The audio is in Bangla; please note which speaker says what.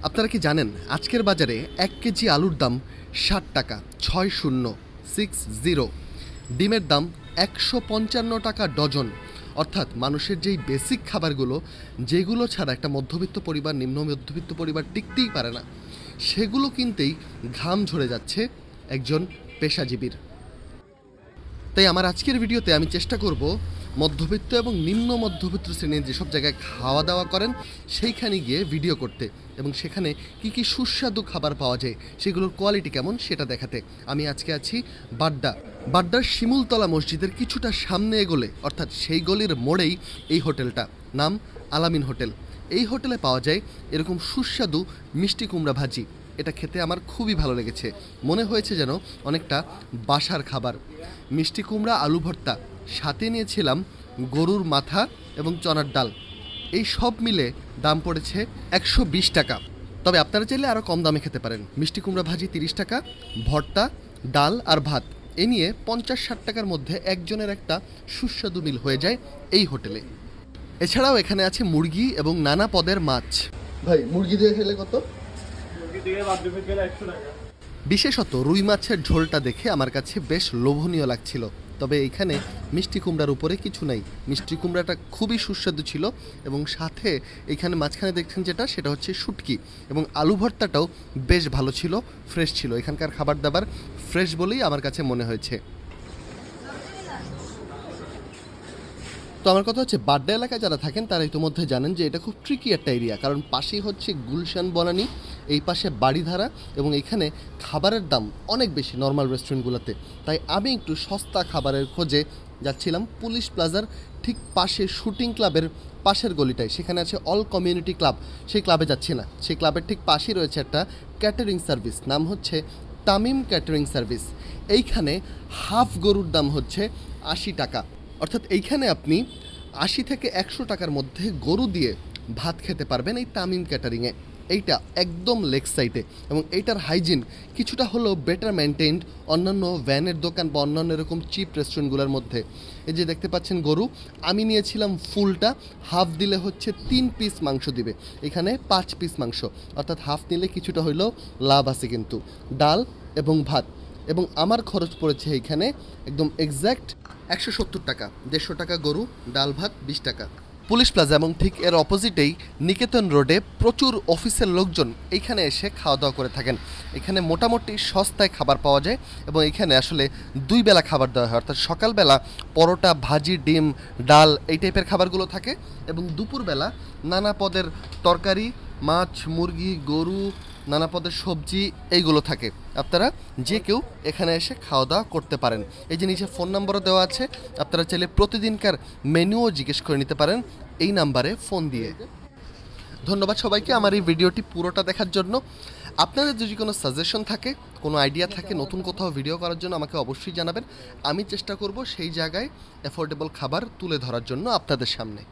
Speaker 1: আপনারা কি জানেন আজকের বাজারে 1 কেজি আলুর দাম 60 টাকা 6060। ডিমের দাম 155 টাকা ডজন। অর্থাৎ মানুষের যেই বেসিক খাবারগুলো, যেগুলো ছাড়া একটা মধ্যবিত্ত পরিবার, নিম্ন মধ্যবিত্ত পরিবার টিকতেই পারে না, সেগুলো কিনতেই ঘাম ঝরে যাচ্ছে একজন পেশাজীবীর। তাই আমার আজকের ভিডিওতে আমি চেষ্টা করব মধ্যবিত্ত এবং নিম্ন মধ্যবিত্ত শ্রেণীর যেসব জায়গায় খাওয়া দাওয়া করেন সেইখানে গিয়ে ভিডিও করতে এবং সেখানে কি কি সুস্বাদু খাবার পাওয়া যায়, সেগুলোর কোয়ালিটি কেমন সেটা দেখাতে। আমি আজকে আছি বাড্ডার শিমুলতলা মসজিদের কিছুটা সামনে এগোলে, অর্থাৎ সেই গলির মোড়েই এই হোটেলটা, নাম আলামিন হোটেল। এই হোটেলে পাওয়া যায় এরকম সুস্বাদু মিষ্টি কুমড়া ভাজি। এটা খেতে আমার খুবই ভালো লেগেছে, মনে হয়েছে যেন অনেকটা বাসার খাবার। মিষ্টি কুমড়া, আলু ভর্তা, সাথে নিয়েছিলাম গরুর মাথা এবং চনার ডাল। এই সব মিলে দাম পড়েছে 120 টাকা। তবে আপনারা চাইলে আরও কম দামে খেতে পারেন। মিষ্টি কুমড়া ভাজি 30 টাকা, ভর্তা, ডাল আর ভাত এ নিয়ে 50-60 টাকার মধ্যে একজনের একটা সুস্বাদু মিল হয়ে যায় এই হোটেলে। এছাড়াও এখানে আছে মুরগি এবং নানা পদের মাছ। ভাই, মুরগি দিয়ে খেলে কত? বিশেষত রুই মাছের ঝোলটা দেখে আমার কাছে বেশ লোভনীয় লাগছিল। তবে এইখানে মিষ্টি কুমড়ার উপরে কিছু নাই। মিষ্টি কুমড়াটা খুবই সুস্বাদু ছিল এবং সাথে এখানে মাঝখানে দেখছেন যেটা, সেটা হচ্ছে শুটকি, এবং আলু ভর্তাটাও বেশ ভালো ছিল, ফ্রেশ ছিল। এখানকার খাবার দাবার ফ্রেশ বলেই আমার কাছে মনে হয়েছে। তো আমার কথা হচ্ছে, বাড্ডা এলাকায় যারা থাকেন তারা ইতিমধ্যে জানেন যে এটা খুব ট্রিকি একটা এরিয়া, কারণ পাশেই হচ্ছে গুলশান বনানী, এই পাশে বাড়িধারা, এবং এখানে খাবারের দাম অনেক বেশি নর্মাল রেস্টুরেন্টগুলোতে। তাই আমি একটু সস্তা খাবারের খোঁজে যাচ্ছিলাম পুলিশ প্লাজার ঠিক পাশে শুটিং ক্লাবের পাশের গলিটায়। সেখানে আছে অল কমিউনিটি ক্লাব, সেই ক্লাবে যাচ্ছি না। সেই ক্লাবের ঠিক পাশেই রয়েছে একটা ক্যাটারিং সার্ভিস, নাম হচ্ছে তামিম ক্যাটারিং সার্ভিস। এইখানে হাফ গরুর দাম হচ্ছে 80 টাকা। অর্থাৎ এইখানে আপনি 80 থেকে 100 টাকার মধ্যে গরু দিয়ে ভাত খেতে পারবেন এই তামিম ক্যাটারিংয়ে। এইটা একদম লেক সাইডে, এবং এইটার হাইজিন কিছুটা হলেও বেটার মেনটেইনড অন্যান্য ভ্যানের দোকান বা অন্যান্য এরকম চিপ রেস্টুরেন্টগুলোর মধ্যে। এই যে দেখতে পাচ্ছেন গরু, আমি নিয়েছিলাম ফুলটা, হাফ দিলে হচ্ছে 3 পিস মাংস দিবে, এখানে 5 পিস মাংস, অর্থাৎ হাফ নিলে কিছুটা হইলেও লাভ আছে কিন্তু। ডাল এবং ভাত, এবং আমার খরচ পড়েছে এইখানে একদম এক্স্যাক্ট 170 টাকা। 150 টাকা গরু, ডাল ভাত 20 টাকা। পুলিশ প্লাজা এবং ঠিক এর অপোজিটেই নিকেতন রোডে প্রচুর অফিসের লোকজন এইখানে এসে খাওয়া দাওয়া করে থাকেন। এখানে মোটামুটি সস্তায় খাবার পাওয়া যায়, এবং এখানে আসলে 2 বেলা খাবার দেওয়া হয়। অর্থাৎ সকালবেলা পরোটা, ভাজি, ডিম, ডাল এই টাইপের খাবারগুলো থাকে, এবং দুপুরবেলা নানা পদের তরকারি, মাছ, মুরগি, গরু, নানা পদের সবজি এইগুলো থাকে। আপনারা যে কেউ এখানে এসে খাওয়া দাওয়া করতে পারেন। এই যে নিচে ফোন নাম্বারও দেওয়া আছে, আপনারা চাইলে প্রতিদিনকার মেনুও জিজ্ঞেস করে নিতে পারেন এই নাম্বারে ফোন দিয়ে। ধন্যবাদ সবাইকে আমার এই ভিডিওটি পুরোটা দেখার জন্য। আপনাদের যদি কোনো সাজেশন থাকে, কোনো আইডিয়া থাকে নতুন কোথাও ভিডিও করার জন্য, আমাকে অবশ্যই জানাবেন। আমি চেষ্টা করব সেই জায়গায় অ্যাফোর্ডেবল খাবার তুলে ধরার জন্য আপনাদের সামনে।